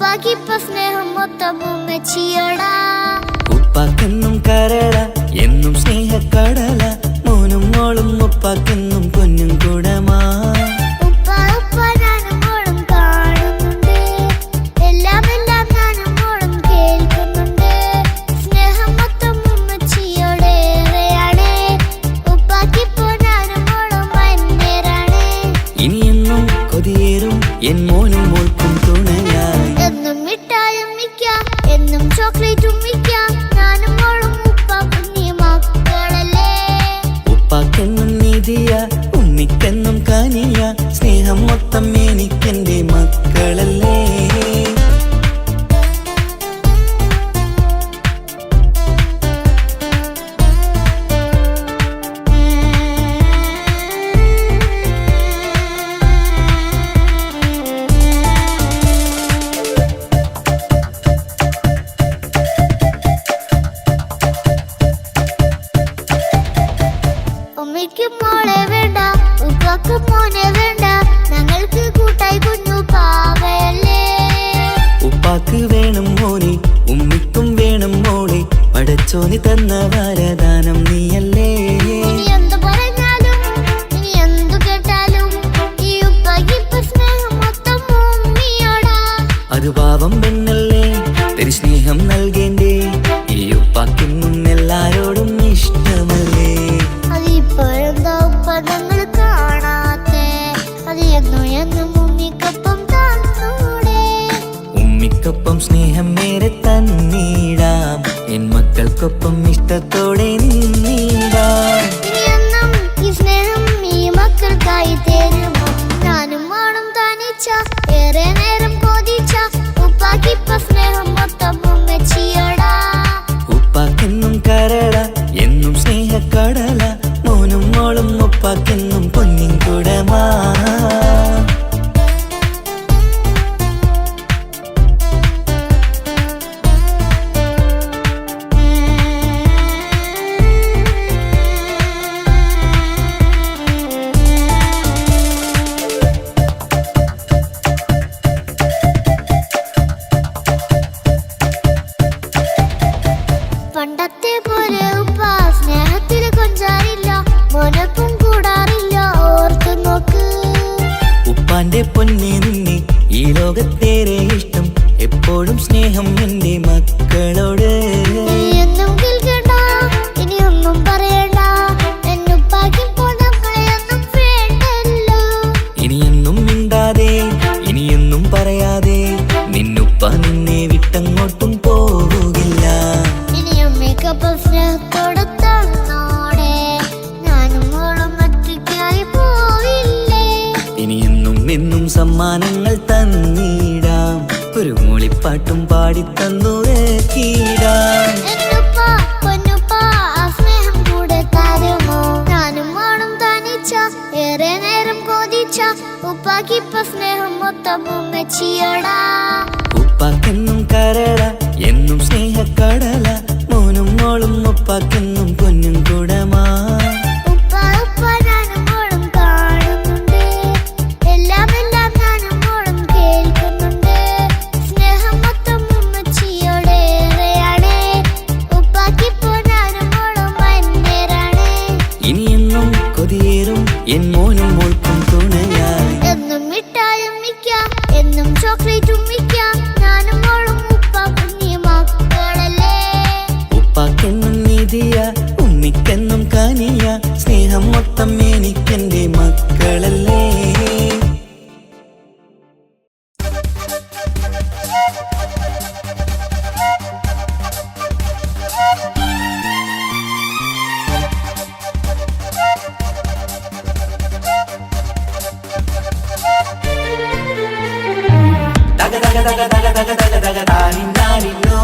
ഉപ്പാക്കിപ്പ സ്നേഹം മൊത്തം ഉമ്മച്ചിയോടാ. ഉപ്പാക്കെന്നും കരള എന്നും സ്നേഹക്കടല, മോനും മോളും ഉപ്പാക്കെന്നും പൊന്നും കൂടമാ. എൻ മോനും മോൾക്കും തുണയായി എന്നും മിഠായും മിക്കാം, എന്നും ചോക്ലേറ്റും മിക്കാം. ഞാനും മോളും ഉപ്പാക്കും നീ മക്കളല്ലേ. ഉപ്പാക്കെന്നും നീതിയ ഉമ്മിക്കെന്നും കാനിയ, സ്നേഹം മൊത്തം എനിക്കെന്റെ മക്കളല്ലേ. ഉമ്മയ്ക്ക് മോളെ വേണ്ട, ഉപ്പാക്ക് മോനെ വേണ്ട, ഞങ്ങൾക്ക് കൂട്ടായി കുഞ്ഞു പാവയല്ലേ. ഉപ്പാക്ക് വേണം മോനെ, ഉമ്മിക്കും വേണം മോളെ, പടച്ചോന് തന്ന വരദാനം നീയല്ലേ. ഇനി എന്തു പറഞ്ഞാലും ഇനി എന്തു കേട്ടാലും ഈ ഉപ്പാക്കിപ്പ സ്നേഹം മൊത്തം ഉമ്മിയോടാ. അത് പാവം പെണ്ണല്ലേ, തിരി സ്നേഹം നൽകേണ്ടേ. ഈ ഉപ്പാക്കെന്നും എല്ലാരോടും ഇഷ്ടമല്ലേ. അതിപ്പോഴെന്താ ഉപ്പ ഞങ്ങൾ കാണാത്തെ, അത് എന്നും എന്നും ഉമ്മിക്കൊപ്പം തന്നൂടെ. ഉമ്മിക്കൊപ്പം സ്നേഹം നേരെ തന്നീടാം, എൻ മക്കൾക്കൊപ്പം ഇഷ്ടത്തോടെ നിന്നീടാം. ഇനിയെന്നും ഈ സ്നേഹം ഈ മക്കൾക്കായി തരുമോ. ഞാനും മോളും തനിച്ച ഏറെ നേരം കൊതിച്ച ഉപ്പാക്കിപ്പ സ്നേഹം മൊത്തം ഉമ്മച്ചിയോടാ. ഉപ്പാക്കെന്നും കരള എന്നും സ്നേഹക്കടല, മോനും മോളും ഉപ്പാക്കെന്നും പൊന്നിൻ കുടമാ. പണ്ടത്തെ പോലെ ഉപ്പ സ്നേഹത്തിൽ കൊഞ്ചാറില്ല, മോനൊപ്പം കൂടാറില്ല, ഓർത്തു നോക്ക്. ഉപ്പാന്റെ പൊന്നെ നിന്നെ ഈ ലോകത്തേറെ ഇഷ്ടം, എപ്പോഴും സ്നേഹം എന്റെ മക്കളോട്. എന്നും കേൾക്കണ്ട, ഇനി ഒന്നും പറയണ്ട, എന്നുപ്പാക്കിപ്പോ നമ്മളെയൊന്നും വേണ്ടല്ലോ. ഇനിയൊന്നും മിണ്ടാതെ ഇനിയൊന്നും പറയാതെ, നിന്നുപ്പ നിന്നെ വിട്ടങ്ങോട്ടും പോവുകില്ല. ഇനി അമ്മയ്ക്കൊപ്പം സ്നേഹത്തോടെ തന്നോടെ, ഞാനും മോളും ഒറ്റയ്ക്കായി പോയില്ലേ. ഇനിയെന്നും എന്നും സമ്മാനങ്ങൾ തന്നീടാം, ഒരു മൂളിപ്പാട്ടും പാടിത്തന്നുറക്കിടാം. എന്നുപ്പ പൊന്നുപ്പ ആ സ്നേഹം കൂടെ തരുമോ. ഞാനും മോളും തനിച്ച ഏറെ നേരം കൊതിച്ച ഉപ്പാക്കിപ്പ സ്നേഹം മൊത്തം ഉമ്മച്ചിയോടാ. ഉപ്പാക്കെന്നും കരള എന്നും സ്നേഹക്കടല, മോനും മോളും ഉപ്പാക്കെന്നും പൊന്നും കുടമാ. ഉപ്പ ഉപ്പ ഞാനും മോളും കാണുന്നുണ്ട്, എല്ലാം എല്ലാം ഞാനും മോളും കേൾക്കുന്നുണ്ട്. സ്നേഹം മൊത്തം ഉമ്മച്ചിയോടേറെയാണ്, ഉപ്പാക്കിപ്പോ ഞാനും മോളും അന്യരാണ്. ഇനിയെന്നും കൊതിയേറും എൻ മോനും മോൾക്കും തുണയായി എന്നും മിഠായും മിക്കാം, എന്നും ചോക്ലേറ്റും മിക്കാം. ഞാനും മോളും ഉപ്പാക്കും നീ മക്കളല്ലേ. ഉപ്പാക്കെന്നും നീതിയ ഉമ്മിക്കെന്നും കാനിയ, സ്നേഹം മൊത്തം എനിക്കെന്റെ മക്കളല്ലേ. തക തക തക തക തക തക തക താനിന്നാനിന്നോ,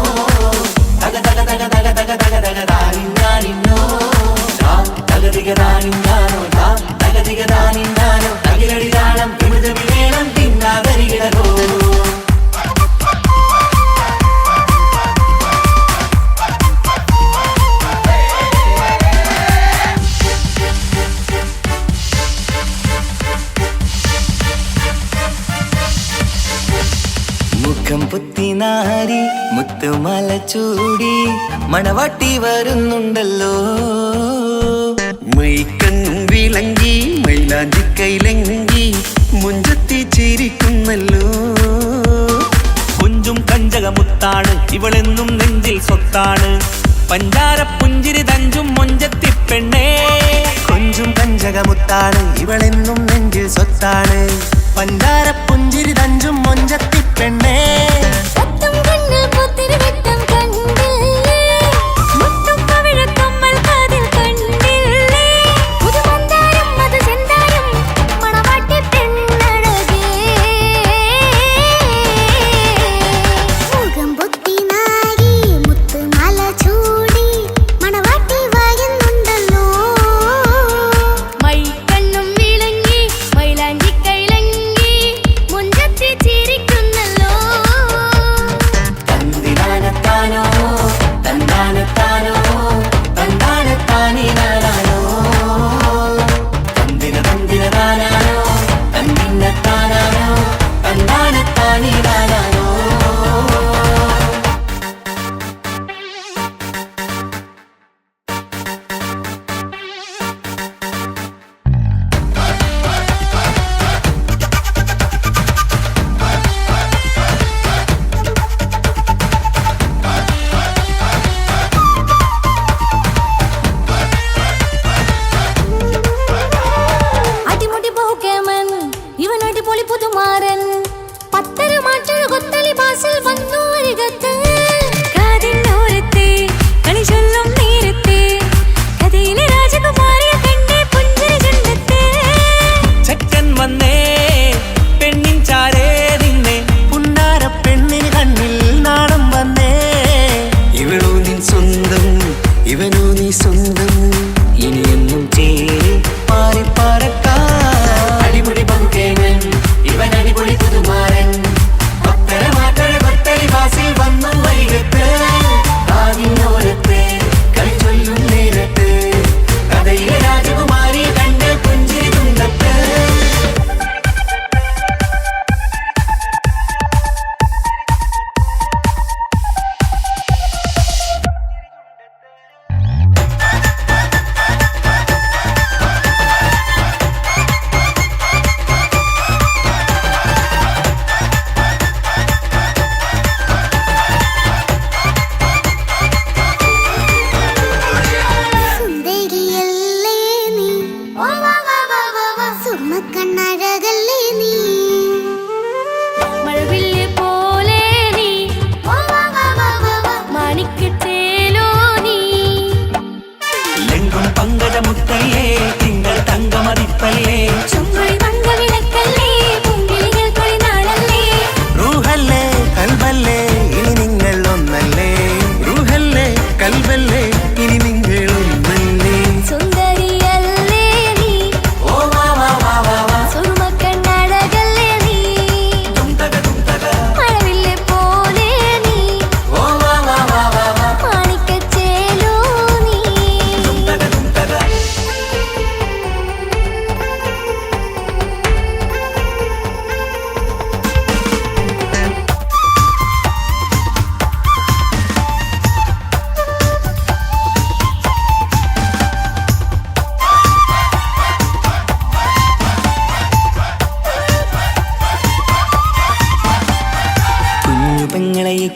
തക തക തക തക തക തക തക താനിന്നാനിന്നോ, തകതിക താനിന്നാനോ, തകതിക താനിന്നാനോ, തകിലടി താളം തിമിതമി വേണം തിന്നാതരികിടോ. മുഖം പുത്ത നാരി മുത്തുമാല ചൂടി മണവാട്ടി വരുന്നുണ്ടല്ലോ. മൈക്കണ്ണും വിളങ്ങി മൈലാഞ്ചി കൈലങ്കി മുഞ്ചത്തി ചിരിക്കുന്നല്ലോ. കുഞ്ചും കഞ്ചകമുത്താണ് ഇവളെന്നും നെഞ്ചിൽ സ്വത്താണ്. പഞ്ചാര പുഞ്ചിരി തഞ്ചും മൊഞ്ചത്തി പെണ്ണേ. കൊഞ്ചും കഞ്ചകമുത്താണ് ഇവളെന്നും നെഞ്ചിൽ സ്വത്താണ്. പഞ്ചാര പുഞ്ചിരി തഞ്ചും മൊഞ്ചത്തി പെണ്ണേ.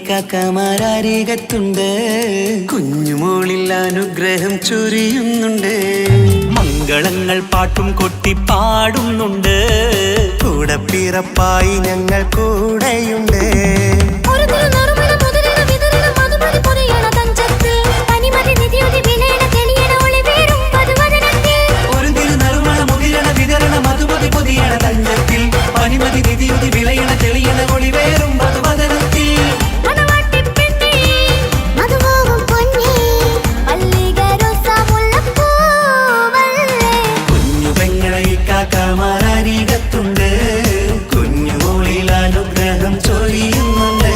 കാക്കമാരരികത്തുണ്ട്. കുഞ്ഞുമോളിൽ അനുഗ്രഹം ചൊരിയുന്നുണ്ട്. മംഗളങ്ങൾ പാട്ടും കൊട്ടി പാടുന്നുണ്ട്. കൂടെ പിറപ്പായി ഞങ്ങൾ കൂടെയുണ്ട്. പനിമതി നിധിയുതി വിളയണ തെളിയണ ഒളിവേറും മധുവദനത്തിൽ. കുഞ്ഞു പെങ്ങളെ കാക്കമാരരികത്തുണ്ട്. കുഞ്ഞുമോളിൽ അനുഗ്രഹം ചൊരിയുന്നുണ്ട്.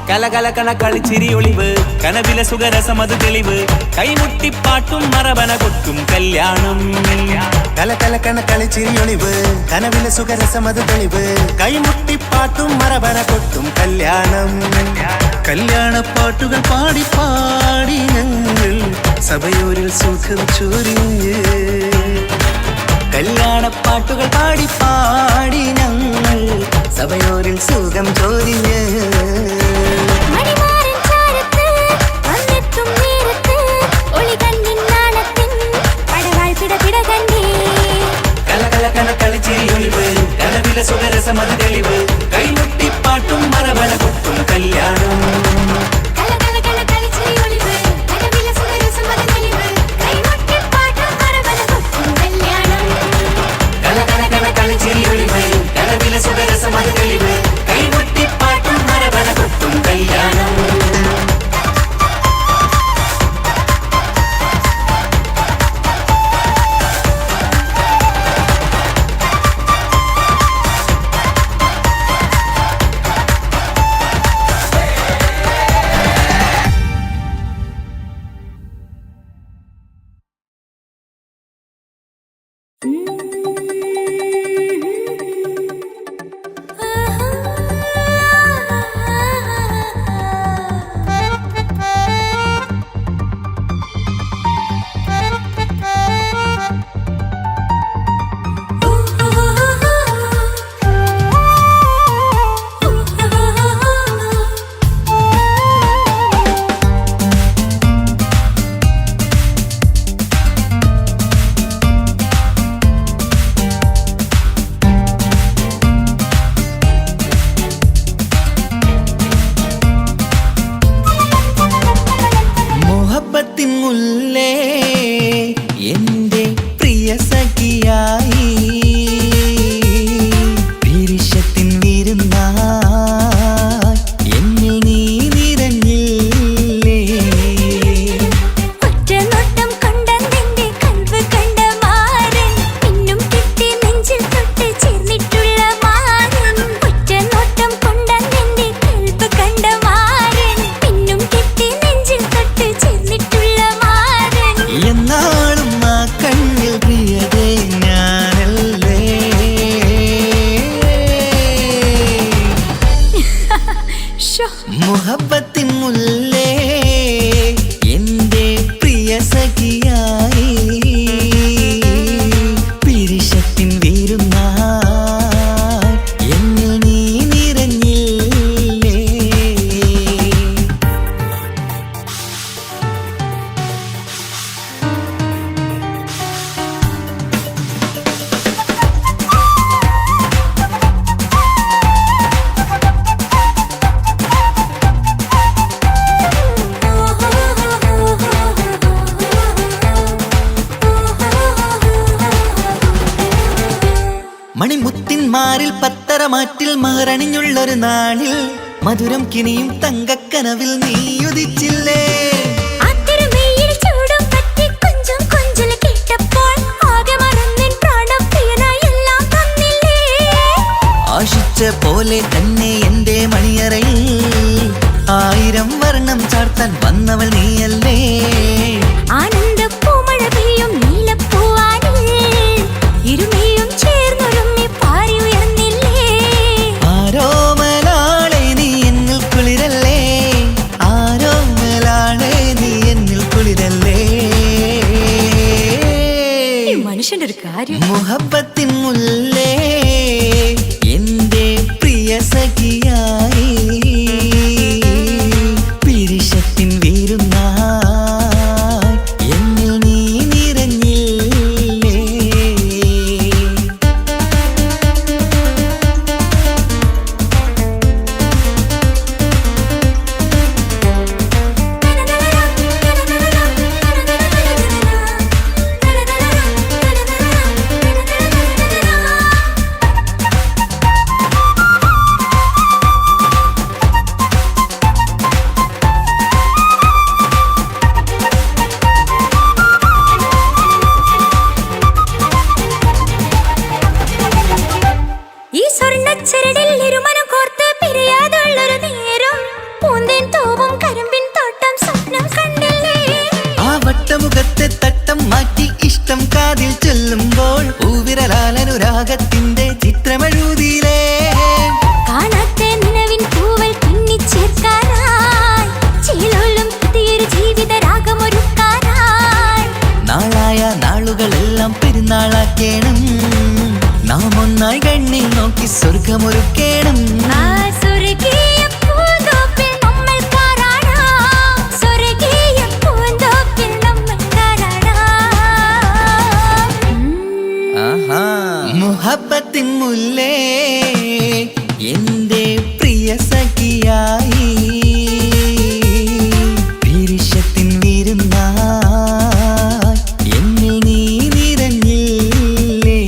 കലകലകണ കളിച്ചിരി ഒളിവ് കനവിലെ സുഖരസമത് തെളിവ് കൈമുട്ടിപ്പാട്ടും മറവന കൊട്ടും കല്യാണം കലകലകണ കളിച്ചിരി ഒളിവ് കനവിലെ സുഖരസമത് തെളിവ് കൈമുട്ടിപ്പാട്ടും മറവന കൊട്ടും കല്യാണം കല്യാണപ്പാട്ടുകൾ പാടി പാടി ഞങ്ങൾ സഭയോരിൽ സുഖം ചൊരിഞ്ഞ് കല്യാണപ്പാട്ടുകൾ പാടി പാടി ഞങ്ങൾ സഭയോരിൽ സുഖം ചൊരിഞ്ഞ് സുഖരസമത് തെളിവ് കൈമുട്ടിപ്പാട്ടും മറവന കൊട്ടും കല്യാണം സുഖരസമത് തെളിവ് കൈമുട്ടിപ്പാട്ടും മറവന കൊട്ടും കല്യാണം മുഹബത്തിൻ മുല്ലേ എന്റെ പ്രിയ സഖിയായി പിരിശത്തിൻ വീരുന്നായി എന്നിൽ നീ നിറഞ്ഞില്ലേ മണിമുത്തിന്മാരിൽ പത്തരമാറ്റിൽ മഹറണിഞ്ഞുള്ളൊരു നാളിൽ മധുരം കിനിയും തങ്കക്കനവിൽ നീ ഉദിച്ചില്ലേ ആശിച്ച പോലെ തന്നെ എന്റെ മണിയറയിൽ 1000 വർണ്ണം ചാർത്താൻ വന്നവൾ നീയല്ലേ ആനന്ദപ്പൂമഴ പെയ്യും നീലപ്പൂവാനിൽ ഇരുമയും ചേർന്നൊരുമ്മി പാരി ഉയർന്നില്ലേ ആരോമലാളെ നീ എന്നിൽ കുളിരല്ലേ ആരോമലാളെ നീ എന്നിൽ കുളിരല്ലേ മനുഷ്യന്റെ ഒരു കാര്യം മുഹബത്തിൻ മുല്ലേ എന്റെ പ്രിയ സഖിയായി പിരിശത്തിൻ വീരുന്നായി എന്നിൽ നീ നിറഞ്ഞില്ലേ രാഗത്തിന്റെ ചിത്രമെഴുതിയിലേ കാണാത്ത നിലവിൻ പൂവൽ പിന്നിച്ചേർക്കാനായി ചേലോലും പുതിയൊരു ജീവിത രാഗമൊരുക്കാനായി നാളായ നാളുകളെല്ലാം പെരുന്നാളാക്കേണം നാം ഒന്നായി കണ്ണിൽ നോക്കി സ്വർഗമൊരുക്കേണം ആ സ്വർഗീയ പൂന്തോപ്പിൽ നമ്മൾ കാണാം സ്വർഗീയ പൂന്തോപ്പിൽ നമ്മൾ കാണാം മുഹബത്തിൻ മുല്ലേ എന്റെ പ്രിയ സഖിയായി പിരിശത്തിൻ വിരുന്നായി എന്നിൽ നീ നിറഞ്ഞില്ലേ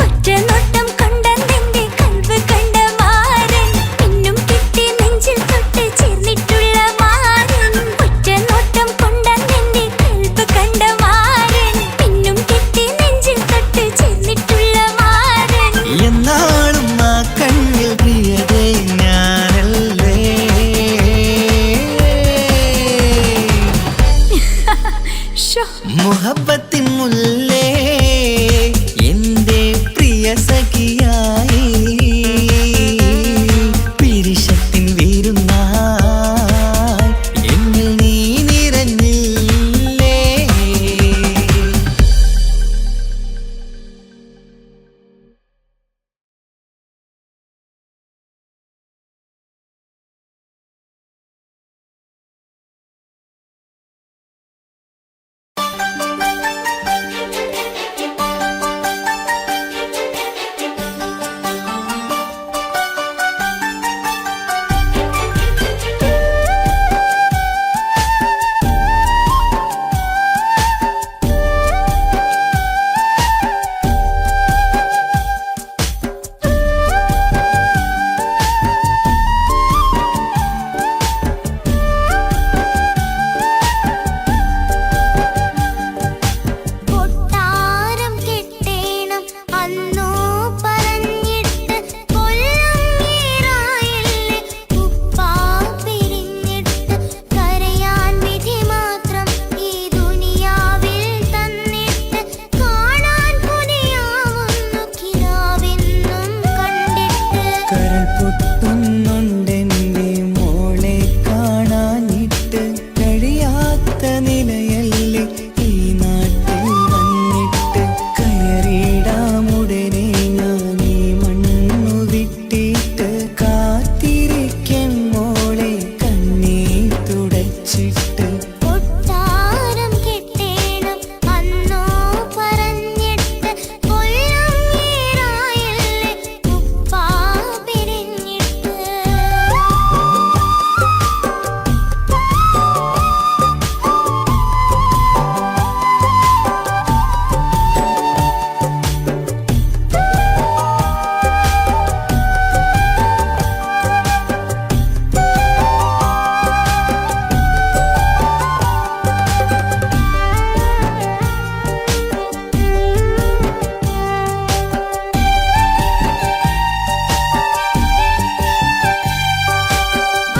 ഒറ്റ നോട്ടം കൊണ്ട നിന്റെ കൽവ് കണ്ട മാരൻ പിന്നും കിട്ടി നെഞ്ചിൽ തൊട്ട് ചേർന്നിട്ടുള്ള മാരൻ ഒറ്റ നോട്ടം കൊണ്ട നിന്റെ കൽവ് കണ്ട മാരൻ പിന്നും കിട്ടി നെഞ്ചിൽ തൊട്ട് ചേർന്നിട്ടുള്ള മാരൻ എന്നാളും ആ കണ്ണിൽ പ്രിയതേ ഞാനല്ലേ മുഹബത്തിൻ മുല്ലേ എന്റെ പ്രിയ സഖിയായി പിരിശത്തിൻ വിരുന്നായി എന്നിൽ നീ നിറഞ്ഞില്ലേ കൊട്ടാരം കെട്ടേണം അന്നോ പറഞ്ഞിട്ട് കൊല്ലം ഏറായില്ലേ ഉപ്പാ പിരിഞ്ഞിട്ട് കരയാൻ വിധി മാത്രം ഈ ദുനിയാവിൽ തന്നിട്ട് കാണാൻ കൊതിയാവുന്നു കിനാവെന്നും കണ്ടിട്ട് കരൾ പൊട്ടുന്നുണ്ടെന്റെ മോളെ കാണാനിട്ട് കഴിയാത്ത നിലയല്ലേ ഈ നാട്ടിൽ വന്നിട്ട് കയറിയിടാമുടനെ ഞാൻ ഈ മണ്ണു വിട്ടിട്ട് കാത്തിരിക്കും മോളെ കണ്ണീർ തുടച്ചിട്ട് കൊട്ടാരം കെട്ടേണം അന്നോ പറഞ്ഞിട്ട് കൊല്ലം ഏറായില്ലേ ഉപ്പാ പിരിഞ്ഞിട്ട്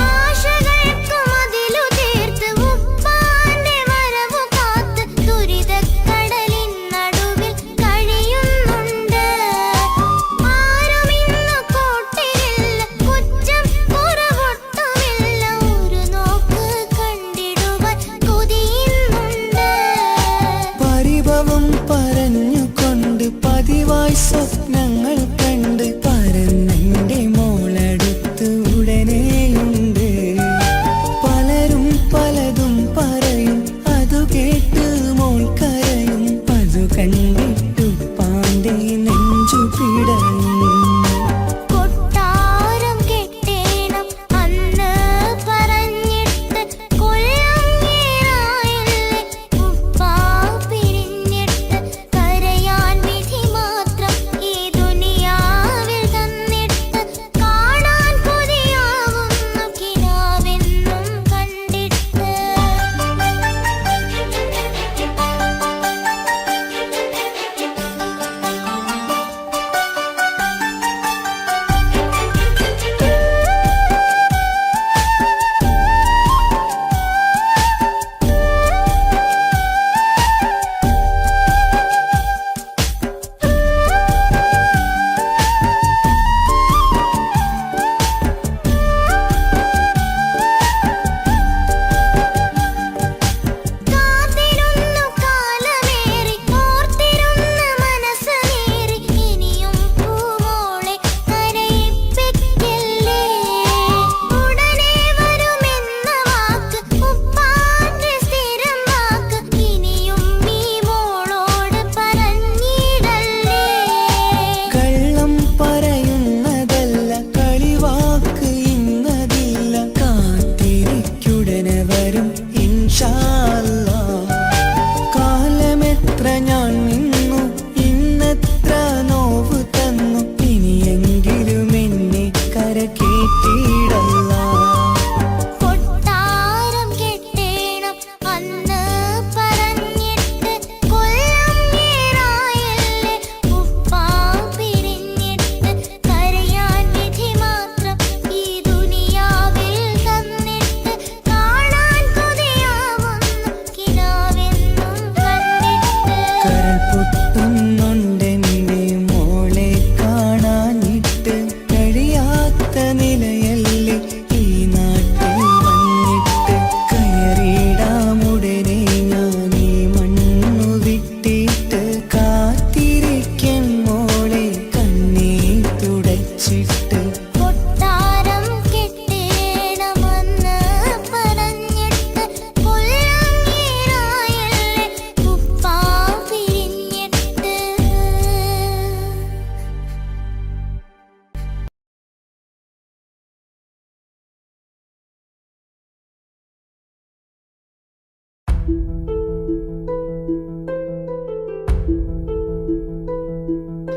ആശകൾക്ക് മതിലു തീർത്ത് ഉപ്പാന്റെ വരവു കാത്ത് ദുരിതക്കടലിൻ നടുവിൽ കഴിയുന്നുണ്ട് ആരുമിന്നു കൂട്ടിരില്ല കുറ്റം കുറവൊട്ടുമില്ല ഒരു നോക്ക് കണ്ടിടുവാൻ കൊതിയുന്നുണ്ട് പരിഭവം പറഞ്ഞുകൊണ്ട് പതിവായി സ്വപ്നങ്ങൾ കണ്ട് പരന്നെന്റെ മോളടുത്ത് ഉടനെയുണ്ട് പലരും പലതും പറയും അതു കേട്ട് മോൾ കരയും അതു കണ്ടിട്ടു പാണ്ഡെ നെഞ്ചു പിടഞ്ഞു കൊട്ടാരം കെട്ടേണം അന്ന് പറഞ്ഞിട്ട് കൊല്ലം ഏറായില്ലേ ഉപ്പാ പിരിഞ്ഞിട്ട് കരയാൻ വിധി മാത്രം ഈ ദുനിയാവിൽ തന്നിട്ട് കാണാൻ കൊതിയാവുന്നു കിനാവെന്നും കണ്ടിട്ട്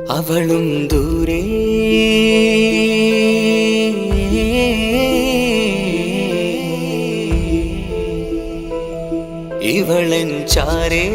അവളും ദൂരെ ഇവളൻ ചാരേ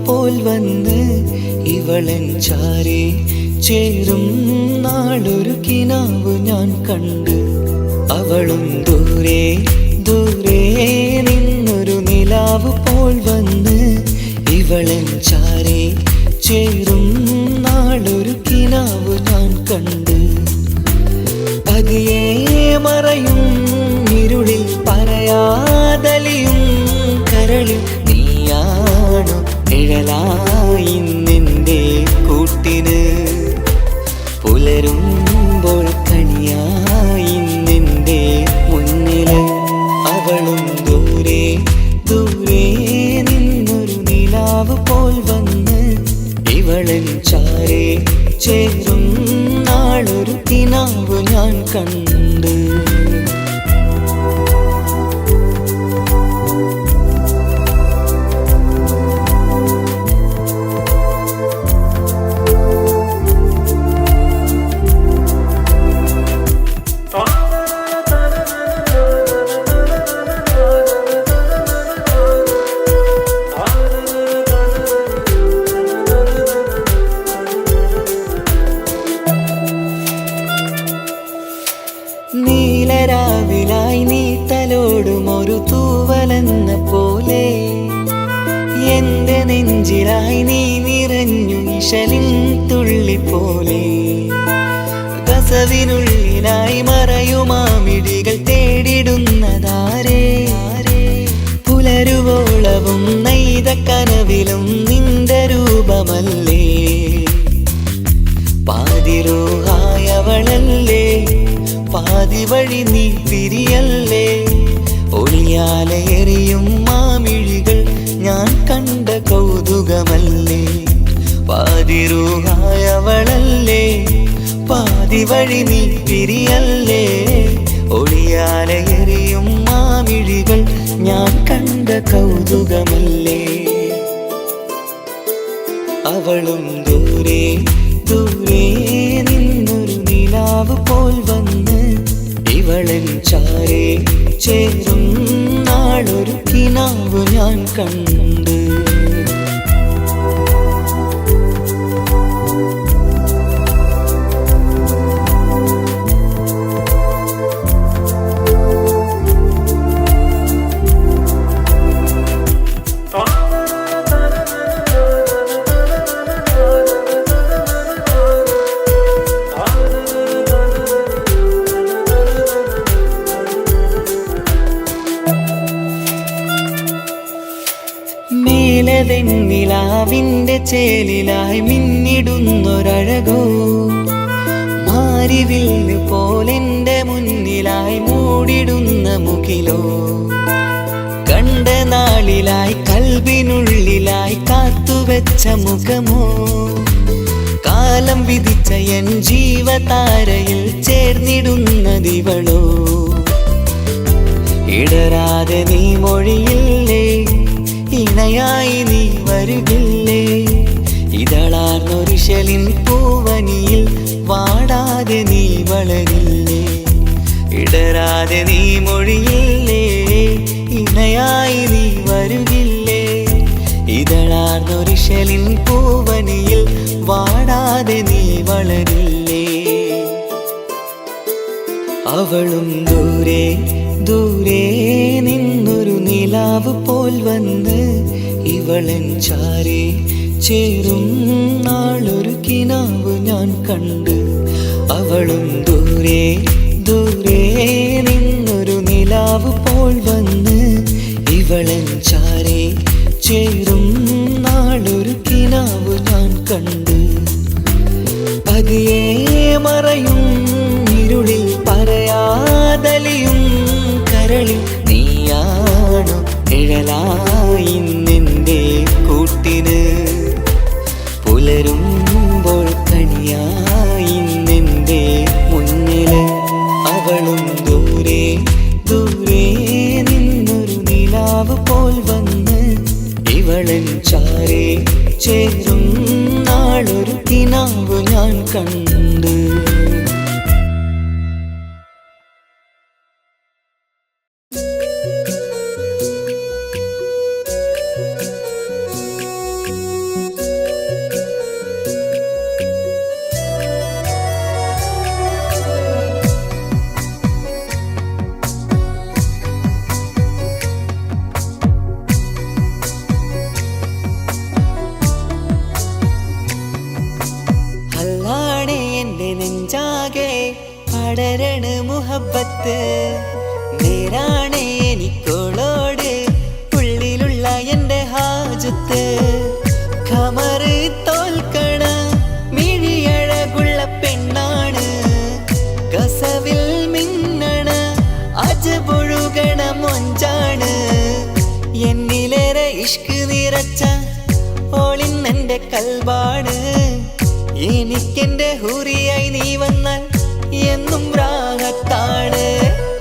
പോൽ വന്ന് ഇവളൻ ചാരേ ചേരും നാളൊരു കിനാവ് ഞാൻ കണ്ട് അവളും ദൂരെ ദൂരെ നിന്നൊരു നിലാവ് പോൽ വന്ന് ഇവളൻ ചാരേ ചേരും നാളൊരു കിനാവ് ഞാൻ കണ്ട് പതിയെ മറയും ഇരുളിൽ പറയാതലിയും കരളിൽ നീയാണു നിഴലായി നിന്റെ കൂട്ടിന് പുലരുമ്പോൾ കണിയായി നിന്റെ മുന്നില് അവളും ദൂരെ ദൂരെ നിന്നൊരു നിലാവ് പോൽ വന്ന് ഇവളൻ ചാരേ ചേരും നാളൊരു കിനാവ് ഞാൻ കണ്ട് നീലരാവിലായി നീ തലോടും ഒരു തൂവലെന്ന പോലെ എന്റെ നെഞ്ചിലായി നീ നിറഞ്ഞു ഇശലിൻ തുള്ളി പോലെ കസവിനുള്ളിലായി മറയുമാമിടികൾ തേടിടുന്നതാരേ പുലരുവോളവും നെയ്ത കനവിലും നിന്റെ രൂപമല്ലേ പാതിരൂഹായവളല്ലേ പാതി വഴി നീ തിരിയല്ലേ ഒളിയാലെ എറിയും മാമിഴികൾ ഞാൻ കണ്ട കൗതുകമല്ലേ പാതിരൂഹായവളല്ലേ പാതി വഴി നീ തിരിയല്ലേ ഒളിയാലെ എറിയും മാമിഴികൾ ഞാൻ കണ്ട കൗതുകമല്ലേ അവളും ദൂരെ ദൂരെ നിന്നൊരു നിലാവ് പോൽ വന്ന് ഇവളൻ ചാരേ ചേരും നാളൊരു കിനാവ് ഞാൻ കണ്ട് മേലതെന്നിലാവിന്റെ ചേലിലായി മിന്നിടുന്നൊരഴകോ മാരിവില്ല് പോലെന്റെ മുന്നിലായി മൂടിടുന്ന മുകിലോ കണ്ട നാളിലായി കൽബിനുള്ളിലായി കാത്തുവെച്ച മുഖമോ കാലം വിധിച്ച എൻ ജീവതാരയിൽ ചേർന്നിടുന്നതിവളോ ഇടരാതെ നീ മൊഴിയില്ലേ ഇണയായി നീ വരുകില്ലേ ഇതളാർന്നൊരിശലിൻ പൂവനിയിൽ വാടാതെ നീ വളരില്ലേ ഇടരാതെ നീ മൊഴിയില്ലേ ഇണയായി നീ വരുകില്ലേ ഇതളാർന്നൊരിശലിൻ പൂവനിയിൽ വാടാതെ നീ വളരില്ലേ അവളും ദൂരെ ദൂരെ നിന്നൊരു നിലാവ് പോൽ വന്ന് ഇവളൻ ചാരേ ചേരും നാളൊരു കിനാവ് ഞാൻ കണ്ട് അവളും ദൂരെ ദൂരെ നിന്നൊരു നിലാവ് പോൽ വന്ന് ഇവളൻ ചാരേ ചേരും നാളൊരു കിനാവ് ഞാൻ കണ്ട് പതിയെ മറയും ഇരുളിൽ പറയാതലിയും കരളിൽ നീയാണു പകലായി നിന്റെ കൂട്ടിന് പുലരുമ്പോൾ കണിയായി നിന്റെ മുന്നില് അവളും ദൂരെ ദൂരെ നിന്നൊരു നിലാവ് പോൽ വന്ന് ഇവളൻ ചാരേ ചേരും നാളൊരു കിനാവ് ഞാൻ കണ്ട്. നെഞ്ചാകെ പടരണ മുഹബത്ത് നേരാണ് എനിക്കോളോട് ഉള്ളിലുള്ള എൻ്റെ ഹാജത്ത്. ഖമറ് തോൽക്കണ മിഴിയഴകുള്ള പെണ്ണാണ് കസവിൽ മിന്നണ അജപൊഴുകണ മൊഞ്ചാണ്. എന്നിലേറെ ഇഷ്ക് നിറച്ച ഓളിന്നെൻ്റെ കൽബാണ്. എനിക്കെന്റെ ഹൂറിയായി നീ വന്നാൽ എന്നും രാഗത്താണ്.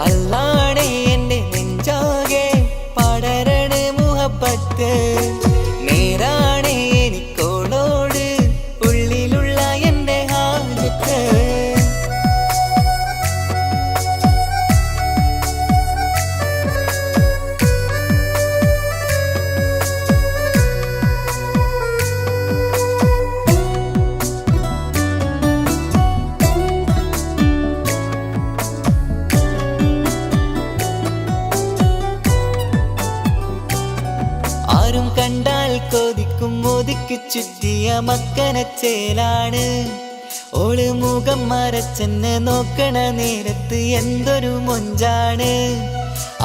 അല്ലാണേ എൻ്റെ നെഞ്ചാകെ പടരണ മുഹബത്ത് നേരാണേ എനിക്കോളോട് ഉള്ളിലുള്ള എൻ്റെ ഹാജത്ത്. ആരും കണ്ടാൽ കൊതിക്കും ഒതുക്കി ചുറ്റിയ മക്കനച്ചേലാണ്. ഓള് മുഖം മറച്ചെന്നെ നോക്കണ നേരത്ത് എന്തൊരു മൊഞ്ചാണ്.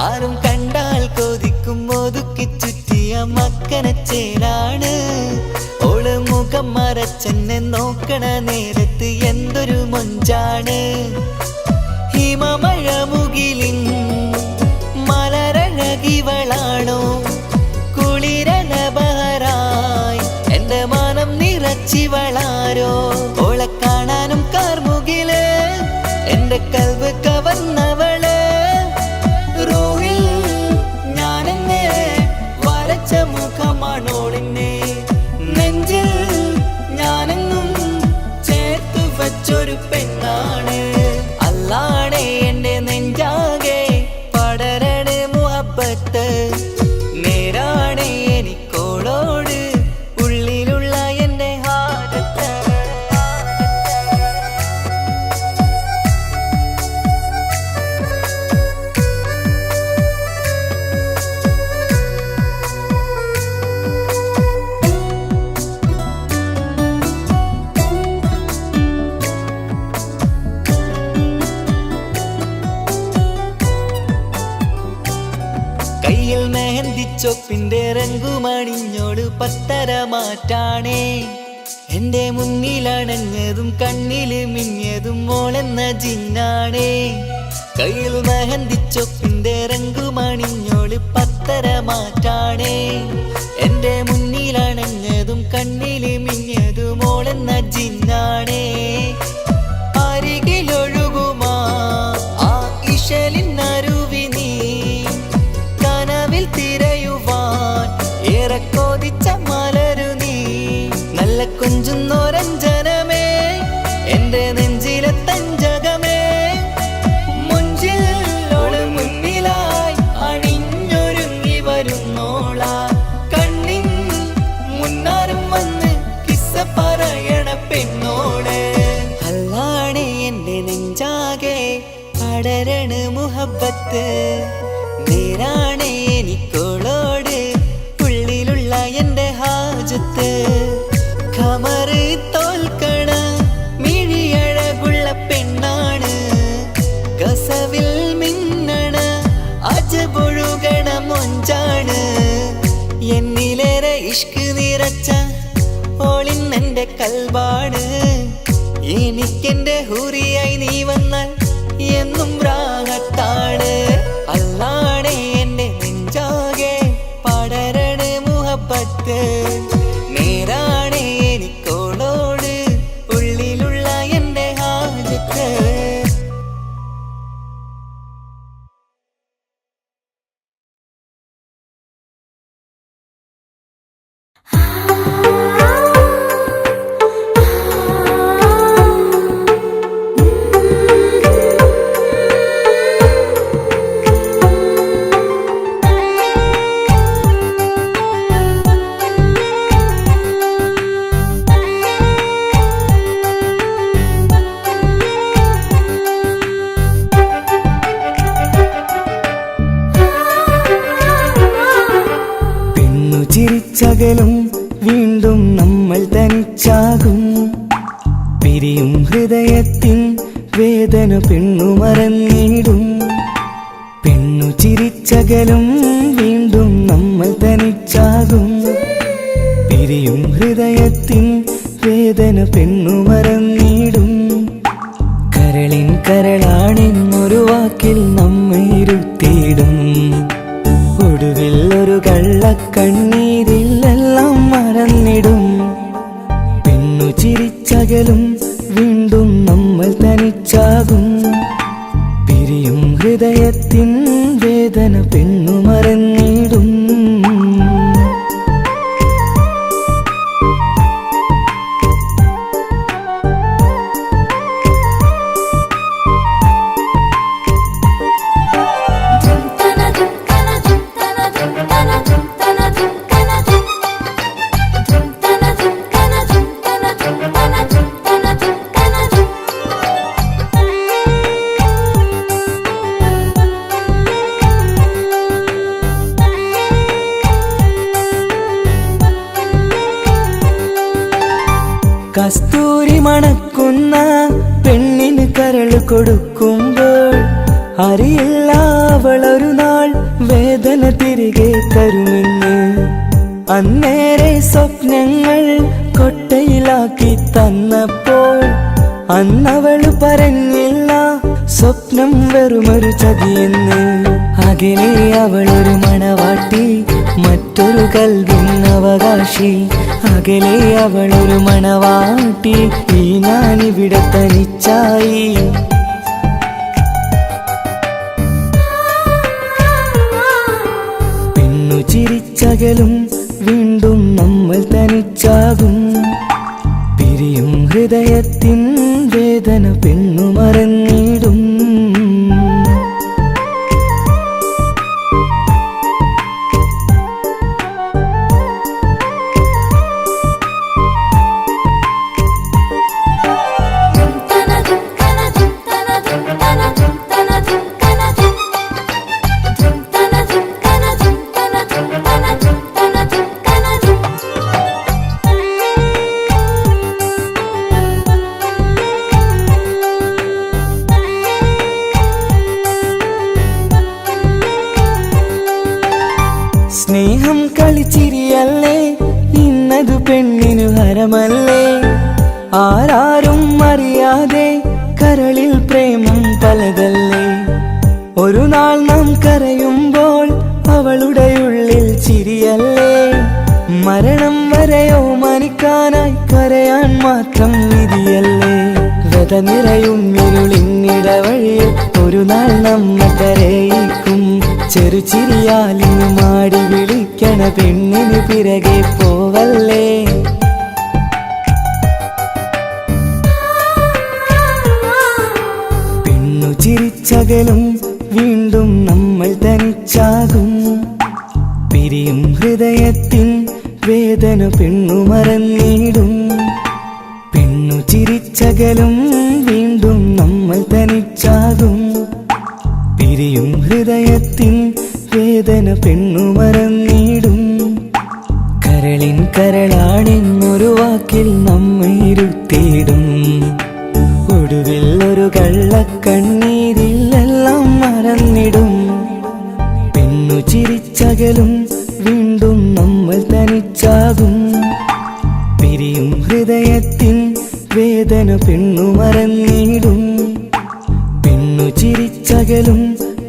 ആരും കണ്ടാൽ കൊതിക്കും ഒതുക്കി ചുറ്റിയ മക്കനച്ചേലാണ്. ഓള് മുഖം മറച്ചെന്നെ നോക്കണ നേരത്ത് എന്തൊരു മൊഞ്ചാണ്. ഹിമമഴ മുകിലിൻ മലരഴകിവളാണോ കുളിരലബഹരായി എൻ്റെ മാനം നിറച്ചിവളാരോ. ഓളെ കാണാനും കാർമുകില് എൻ്റെ കൽബ് കവർന്നവള്. റൂഹിൽ ഞാനെന്നെ വരച്ച മുഖമാണോളിന്നെ നെഞ്ചിൽ ഞാനെന്നും ചേർത്തു വച്ചൊരു പെണ്ണാണ്. അല്ലാണേ എൻ്റെ നെഞ്ചാകെ പടരണ മുഹബത്ത് നേരാണേ എനിക്കോളോട് ഉള്ളിലുള്ള എൻ്റെ ഹാജത്ത്. കയ്യിൽ മെഹന്തിച്ചൊപ്പിന്റെ രംഗുമണിഞ്ഞോട് പത്തര മാറ്റാണേ. എന്റെ മുന്നിലണഞ്ഞതും കണ്ണില് മിഞ്ഞതും മോളെന്ന ജിന്നാണേ. കയ്യിൽ മെഹന്തിച്ചൊപ്പിന്റെ രംഗുമണിഞ്ഞോട് പത്തര മാറ്റാണേ. എന്റെ മുന്നിലണഞ്ഞതും കണ്ണില് മിഞ്ഞതും മോളെന്ന ജിന്നാണേ. അരികിലൊഴുകുമാ ആ ഇശലിനരുവി നീ കനവിൽ തിരയുവാൻ ഏറെ കൊതിച്ച മലരു നീ. നല്ല കൊഞ്ചുന്നോരഞ്ജനമേ എൻ്റെ നെഞ്ചിലെ തഞ്ചകമേ. മുഞ്ചിൽ ഓള് മുന്നിലായി അണിഞ്ഞൊരുങ്ങി വരുന്നോള. കണ്ണിൻ മുന്നാരും വന്ന് കിസ്സ പറയണ പെണ്ണോട്. അല്ലാണേ എൻ്റെ നെഞ്ചാകെ പടരണ മുഹബത്ത് നേരാണേ എനിക്കോളോട് ഉള്ളിലുള്ള എൻ്റെ ഹാജത്ത്. ഖമറ് തോൽക്കണ മിഴിയഴകുള്ള പെണ്ണാണ് കസവിൽ മിന്നണ അജപൊഴുകണ മൊഞ്ചാണ്. എന്നിലേറെ ഇഷ്ക് നിറച്ച ഓളിന്നെൻ്റെ കൽബാണ്. എനിക്കെന്റെ ഹൂറിയായി നീ വന്നാൽ എന്നും രാഗത്താണ്. അല്ലാണേ എൻ്റെ നെഞ്ചാകെ ചിരിച്ചകലും വീണ്ടും നമ്മൾ തനിച്ചാകും പിരിയും ഹൃദയത്തിൻ വേദന പെണ്ണു മറന്നിടും പെണ്ണു ചിരിച്ചകലും വീണ്ടും നമ്മൾ തനിച്ചാകും പിരിയും ഹൃദയത്തിൻ വേദന പെണ്ണു മറന്നിടും കരളിൻ കരളാണെന്നൊരു വാക്കിൽ നമ്മെ ഇരുത്തിയിടും ഒടുവിൽ ഒരു കള്ളക്കണ്ണീരിലെല്ലാം മറന്നിടും പെണ്ണു ചിരിച്ചകലും വീണ്ടും നമ്മൾ തനിച്ചാകും പിരിയും ഹൃദയത്തിൻ വേദന പെണ്ണു മറന്നിടും കസ്തൂരി മണക്കുന്ന പെണ്ണിന് കരൾ കൊടുക്കുമ്പോൾ അറിയില്ല അവളൊരു നാൾ വേദന തിരികെ തരുമെന്ന് അന്നേരെ സ്വപ്നങ്ങൾ കൊട്ടയിലാക്കി തന്നപ്പോൾ അന്നവള് പറഞ്ഞില്ല സ്വപ്നം വെറുമൊരു ചതിയെന്ന് അകലെ അവളൊരു മണവാട്ടി മറ്റൊരു കൽവിൻ അവകാശി അകലെ അവളൊരു മണവാട്ടി ഈ ഞാനിവിടെ തനിച്ചായി പെണ്ണു ചിരിച്ചകലും വീണ്ടും നമ്മൾ തനിച്ചാകും പിരിയും ഹൃദയത്തിൻ വേദന പെണ്ണു മറന്നിടും സ്നേഹം കളിച്ചിരിയല്ലേ ഇന്നത് പെണ്ണിനു ഹരമല്ലേ ആരാരും അറിയാതെ കരളിൽ പ്രേമം പലതല്ലേ ഒരു നാൾ നാം കരയുമ്പോൾ അവളുടെ ഉള്ളിൽ ചിരിയല്ലേ മരണം വരെയോ മനിക്കാനായി കരയാൻ മാത്രം വിധിയല്ലേ വ്യത നിറയും ഇരുളിന്നിടവഴിയിൽ ഒരു നാൾ നമ്മെ കരയിക്കും ചെറുചിരിയാലിന് മാടി വിളിക്കണ പെണ്ണിന് പിറകെ പോവല്ലേ പെണ്ണു ചിരിച്ചകലും വീണ്ടും നമ്മൾ തനിച്ചാകും പിരിയും ഹൃദയത്തിൻ വേദന പെണ്ണു മറന്നിടും പെണ്ണു ചിരിച്ചകലും വീണ്ടും നമ്മൾ തനിച്ചാകും പിരിയും ഹൃദയത്തിൻ വേദന പെണ്ണു മറന്നിടും കരളിൻ കരളാണെന്നൊരു വാക്കിൽ നമ്മെ ഇരുത്തിയിടും ഒടുവിൽ ഒരു കള്ളക്കണ്ണീരിലെല്ലാം മറന്നിടും പെണ്ണു ചിരിച്ചകലും വീണ്ടും നമ്മൾ തനിച്ചാകും പിരിയും ഹൃദയത്തിൻ വേദന പെണ്ണു മറന്നിടും പെണ്ണു ചിരിച്ചകലും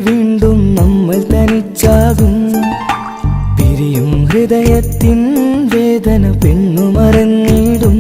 വീണ്ടും നമ്മൾ തനിച്ചാകും പിരിയും ഹൃദയത്തിൻ വേദന പെണ്ണു മറന്നിടും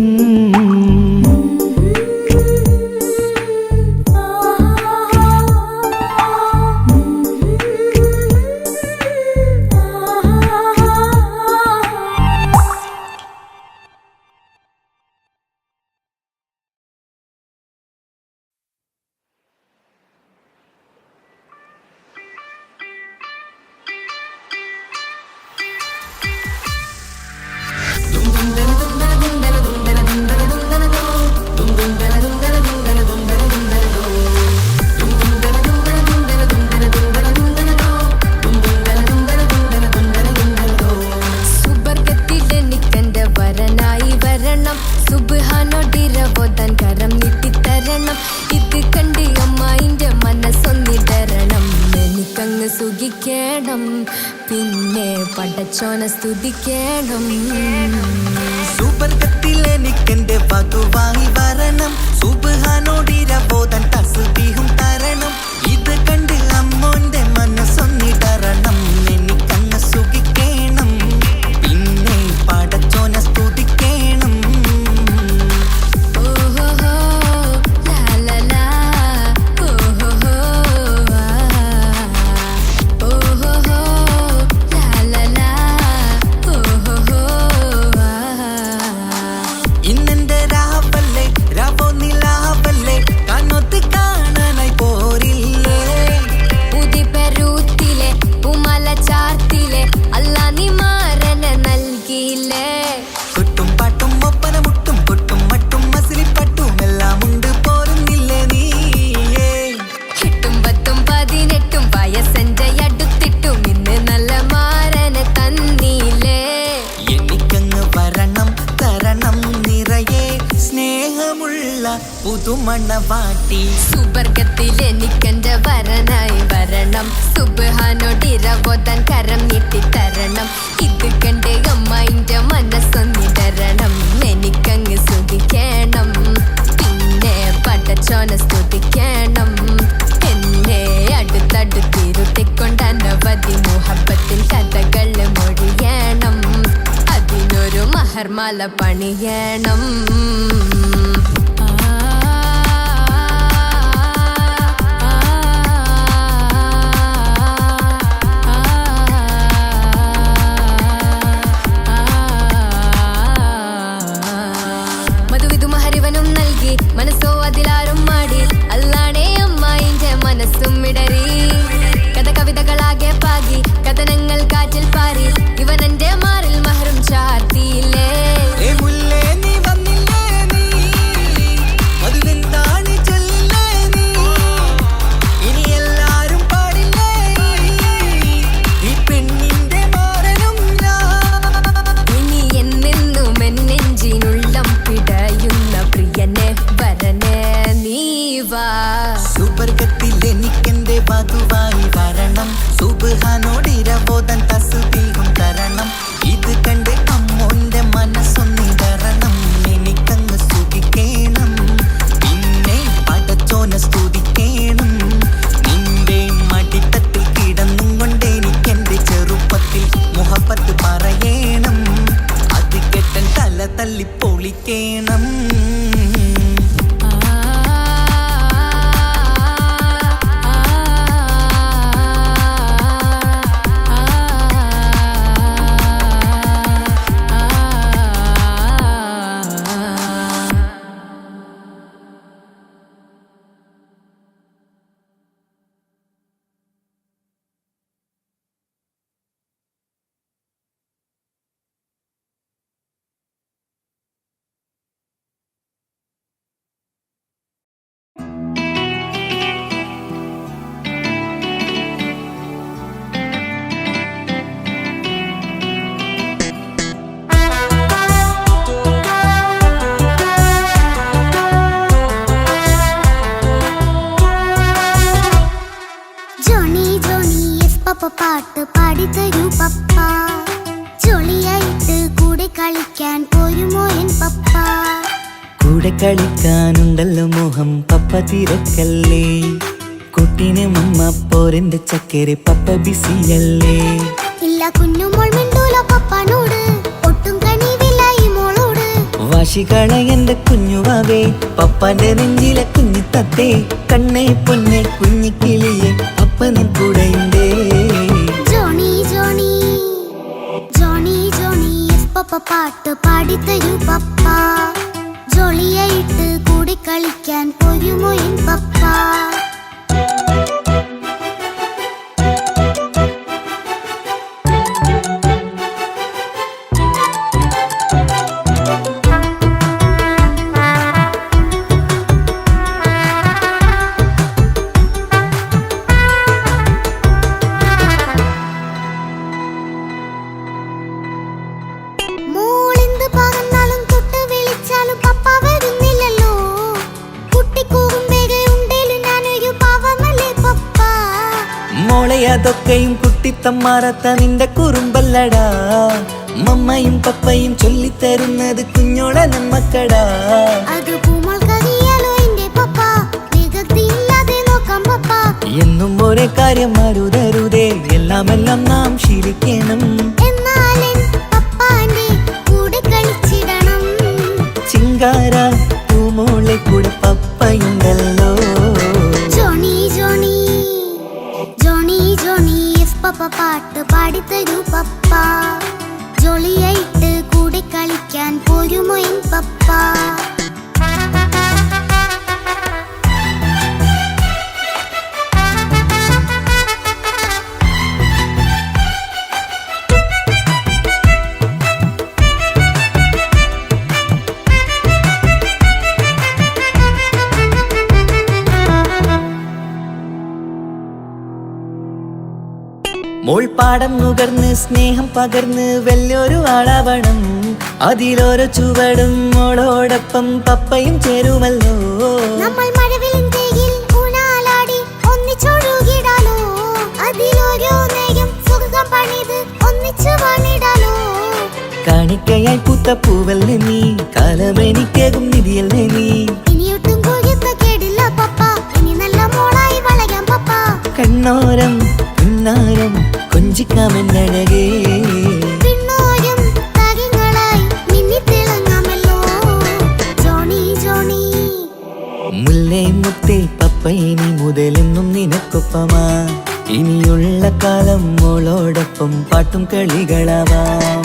ചിരിക്കണം, പിന്നെ പടച്ചോനെ സ്തുതിക്കണം. സുബർഗത്തിലെനിക്കെന്റെ വധുവായി വരണം, സുബ്ഹാനോടിരബോധൻ തസ്ബീഹും തരണം. ഇത് കണ്ട് അമ്മോന്റെ മനസ്സൊന്നിടറണം, എനിക്കങ്ങ് സുഖിക്കണം, പിന്നെ പടച്ചോനെ സ്തുതിക്കണം. പുതുമണവാട്ടി സുബർഗത്തിലെനിക്കെന്റെ വരനായി വരണം, സുബ്ഹാനോടിരബോധൻ കരം നീട്ടിത്തരണം. ഇത് കണ്ട് അമ്മന്റെ മനസ്സൊന്നിടരണം, എനിക്കങ്ങ് സുഖിക്കണം, പിന്നെ പടച്ചോനെ സ്തുതിക്കണം. എന്നെ അടുത്തടുത്തിരുത്തിക്കൊണ്ട് അനവധി മുഹബത്തിൻ കഥകൾ മൊഴിയണം, അതിനൊരു മഹർമാല പണിയണം. മനസ്സോ അതിലാരും മാടി, അല്ലാണേ അമ്മായിന്റെ മനസ്സും ഇടറി. കവിതകളാകെ പാകി, കഥനങ്ങൾ കാറ്റിൽ പാറി, ഇവനെന്റെ മാറിൽ മഹറും ചാർത്തിയില്ലേ. സുബർഗത്തിലെനിക്കെന്റെ വധുവായി വരണം, സുബ്ഹാനോടിരബോധൻ തസ്ബീഹും തരണം. ഇത് കണ്ട് അമ്മോന്റെ മനസ്സൊന്നിടറണം, എനിക്കങ്ങ് സുഖിക്കണം, പിന്നെ പടച്ചോനെ സ്തുതിക്കണം. നിന്റെ മടിത്തട്ടിൽ കിടന്നും കൊണ്ട് എനിക്കെന്റെ ചെറുപ്പത്തിൽ മുഹബത്ത് പറയണം, അത് കെട്ടൻ തല തല്ലി പൊളിക്കണം. പാട്ട് പാടിത്തരൂ പപ്പ, ജോളിയായിട്ട് കൂടെ കളിക്കാൻ പോരുമോ എൻ പപ്പ? കൂടെ കളിക്കാനുണ്ടല്ലോ മോഹം പപ്പ തിരക്കല്ലേ, കുട്ടീനെ മമ്മ പോരെന്റെ ചക്കരെ പപ്പ ബിസിയല്ലേ. ഇല്ല കുഞ്ഞുമോൾ മിണ്ടൂല പപ്പനോട്, ഒട്ടും കണിവില്ല ഈ മോളോട്. വാശികള എന്റെ കുഞ്ഞുവാവേ, പപ്പാന്റെ നെഞ്ചിലെ കുഞ്ഞു തത്തേ, കണ്ണേ പൊന്നെ കുഞ്ഞിക്കിളിയെ അപ്പനും കൂടെയുണ്ടേ. ജോണി ജോണി ജോണി ജോണി പപ്പ പാട്ട് പാടിത്തരൂ പപ്പ, ജോളിയായിട്ട് കൂടെ കളിക്കാൻ പോരുമോ എൻ പപ്പ? അതൊക്കെയും കുട്ടി കുട്ടിത്തം മാറാത്ത നിന്റെ കുറുമ്പല്ലടാ മമ്മയും പപ്പയും ചൊല്ലിത്തരുന്നത് കുഞ്ഞോളെ നമ്മക്കടാ അത് പൂമോൾ കവിയാലോ എന്റെ പപ്പ വികൃതിയില്ലാതെ നോക്കാം പപ്പ എന്നും ഒരേ കാര്യം അരുതരുതേ എല്ലാം നാം ശീലിക്കണം എന്നാലൻ പപ്പാന്റെ കൂടെ കളിച്ചിടണം ചിങ്കാര പൂമോളെ കൂടെ പപ്പയുണ്ടല്ലോ Johnny Johnny Johnny Johnny yes papa പാട്ട് പാടിത്തരൂ പപ്പ ജോളിയായിട്ട് കൂടെ കളിക്കാൻ പോരുമോ എൻ പപ്പ മോൾ പാടം നുകർന്ന് സ്നേഹം പകർന്ന് വലിയൊരു ആളാവണം അതിലോരോ ചുവടും മോളോടൊപ്പം പപ്പയും ചേരുമല്ലോ നമ്മൾ മഴവിലിൻ ഊനാലാടി ഒന്നിച്ചൊഴുകിടാലോ അതിലോരോ നേരം സുഖം പണിത് ഒന്നിച്ചു വാണിടാലോ കാണിക്കയായി പൂത്ത പൂവല്ലേ നീ കാലമെനിക്കേകും നിധിയല്ലേ നീ ഇനിയൊട്ടും കൊയ്ത്ത കേടില്ല പപ്പ ഇനി നല്ല മോളായി വളയാം പപ്പ കണ്ണോരം പിന്നാരം കൊഞ്ചിക്കാമെന്നഴകേ പിന്നോരും താരങ്ങളായി മിന്നിത്തിളങ്ങാമല്ലോ ജോണി ജോണി മുല്ലേ മുത്തേ പപ്പ ഇനി മുതലെന്നും നിനക്കൊപ്പമാ ഇനിയുള്ള കാലം മോളോടൊപ്പം പാട്ടും കളികളാവാം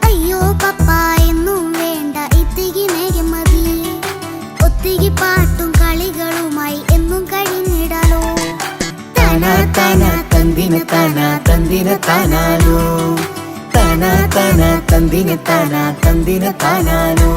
അയ്യോ പപ്പ എന്നും വേണ്ട ഇത്തിരി നേരം മതി ഒത്തിരി പാട്ടും കളികളുമായി എന്നും കഴിഞ്ഞിടാലോ താനാ താനാ തന്തിന താനാ തന്തിന താനാനോ താനാ താനാ തന്തിന താനാ തന്തിന താനാനോ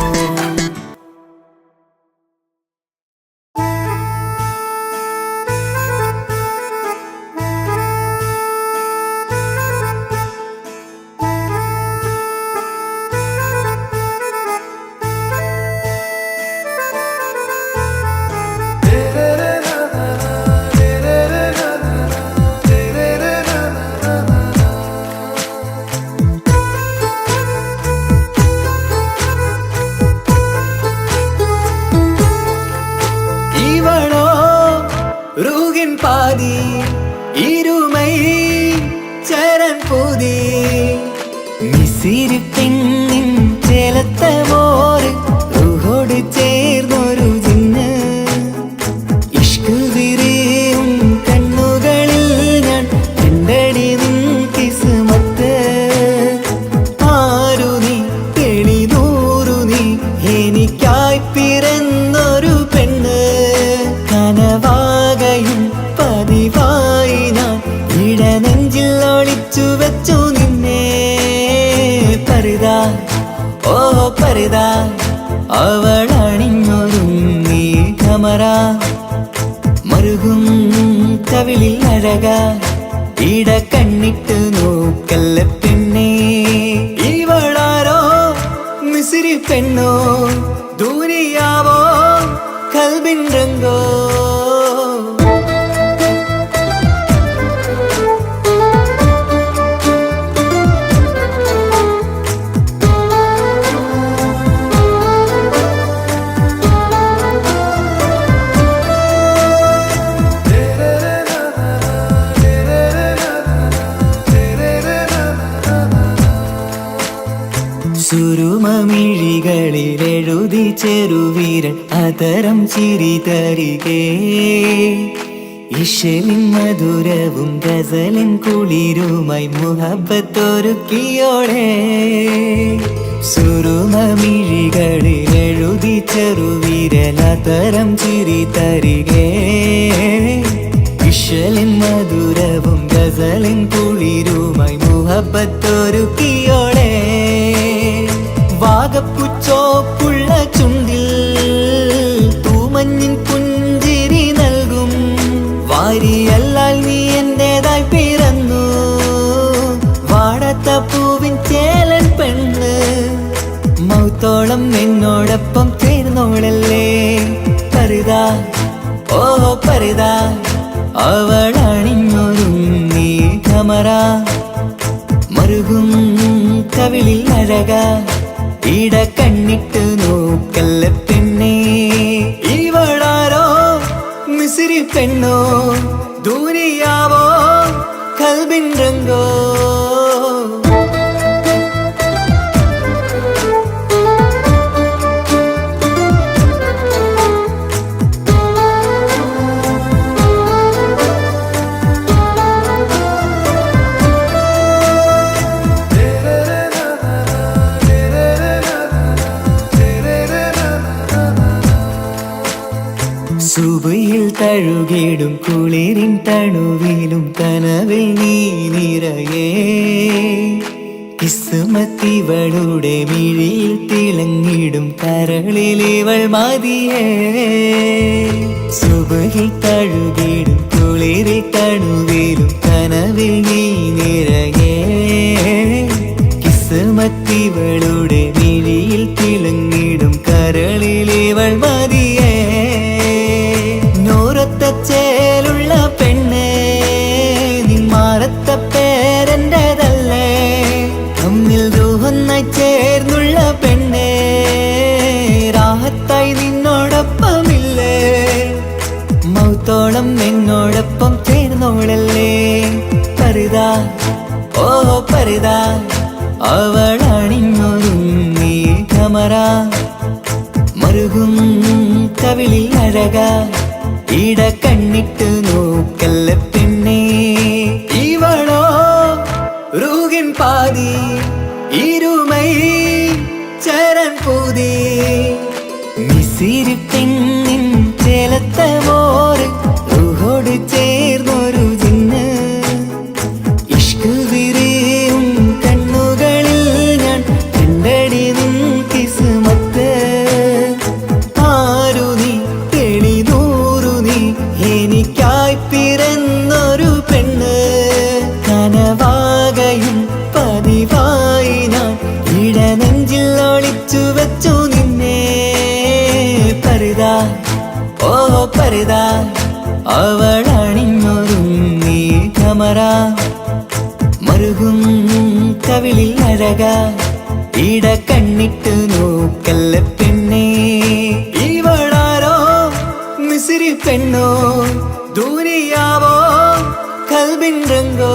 ൂകിൻ പാതി ഇരുമൈ ചരൻ പൂതി മിസിരി പെണ്ണിൻ ചേലത്ത മോര് റൂഹോട് ചേർന്നൊരു ജിന്ന് ഇഷ്ക് വിരിയും കണ്ണുകളിൽ ഞാൻ കണ്ടടി നിൻ കിസ്മത്ത് ആരു നീ തെളിനൂറു നീ എനിക്കായി പിറന്നൊരു പെണ്ണ് കനവാകയും പതിവായി ഞാൻ ഇടനെഞ്ചിൽ ഒളിച്ചു വെച്ചു നിന്നെ പരിതാ ഓ പരിതാ അവളണിഞ്ഞൊരുങ്ങി കമറ മറുകും കവിളിൽ അഴക ഇട കണ്ണിട്ട് നോക്കല്ല പെണ്ണേ ഇവളാരോ മിസിരി പെണ്ണോ ദൂരിയാവോ കൽബിൻ രംഗോ സുരുമമിഴികളിൽ എഴുതി ചെറുവീരൻ അതരം ചിരി തരികേ ഇശലിൻ മധുരവും ഗസലിൻ കുളിരുമായി മുഹബത്തൊരുക്കിയോടെ സുരുമമിഴികളിൽ എഴുതി ചെറുവീരൻ അതരം ചിരി തരികേ ഇശലിൻ മധുരവും ഗസലിൻ കുളിരുമായി മുഹബത്തൊരുക്കിയോടെ വാഗപ്പുച്ചോപ്പുള്ള ചുണ്ടിൽ തൂമഞ്ഞിൻ പുഞ്ചിരി നൽകും വാരിയല്ലാൽ നീ എന്റേതായി പിറന്നു വാടാത്ത പൂവിൻ ചേലൻ പെണ്ണ് മൗത്തോളം എന്നോടൊപ്പം ചേർന്നോളല്ലേ പരിതാ ഓ പരിതാ അവളണിഞ്ഞൊരുങ്ങി കമറ മറുകും കവിളിൽ അഴക ഇട കണ്ണിട്ട് നോക്കല്ല പെണ്ണേ ഇവളാരോ മിസിരി പെണ്ണോ ദൂരിയാവോ കൽബിൻ രംഗോ സുബയിൽ തഴുകിടും കുളിരിൻ തണുവിലും കനവിൽ നീ നിറയേ കിസ്മത്തിവളുടെ മിഴിയിൽ തിളങ്ങിടും കരളിലിവൾ മതിയേ സുബയിൽ തഴുകിടും കുളിരിൽ തണുവിലും കനവിൽ നീ നിറയേ കിസ്മത്തിവളുടെ മിഴിയിൽ തിളങ്ങിടും കരളിലിവൾ മതിയേ ചേലുള്ള പെണ്ണേ നിന്മാറത്ത പേരെൻ്റെതല്ലേ തമ്മിൽ ദൂഹന്നായി ചേർന്നുള്ള പെണ്ണേ രാഹത്തായി നിന്നോടൊപ്പമില്ലേ മൗത്തോളം എന്നോടൊപ്പം ചേർന്നോളല്ലേ പരിതാ ഓ പരിതാ അവളണിഞ്ഞൊരുങ്ങി കമറ മറുകും കവിളിൽ അഴക ഇട കണ്ണിട്ട് നോക്കല്ല പെണ്ണേ ഇവളോ റൂകിൻ പാതി ഇരുമൈ ചരൻ പൂതി മിസിരി പെണ്ണിൻ ചേലത്ത മോറ് റൂഹോട് ചേർന്നൊരു ജിന്ന് ഇഷ്ക് വിരിയും കണ്ണുകളിൽ ഞാൻ കണ്ടടി നിൻ കിസ്മത്ത് ആരു നീ എനിക്കായി പിറന്നൊരു പെണ്ണ് കനവാകയും പതിവായി ഞാൻ ഇടനെഞ്ചിൽ ഒളിച്ചു വെച്ചു നിന്നെ പരിതാ ഓ പരിതാ അവളണിഞ്ഞൊരുങ്ങി കമറ മറുകും കവിളിൽ അഴക ഇട കണ്ണിട്ട് നോക്കല്ല പെണ്ണേ ഇവളാരോ മിസിരി പെണ്ണോ ദൂരിയാവോ കൽബിൻ രംഗോ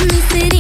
മിസ്രി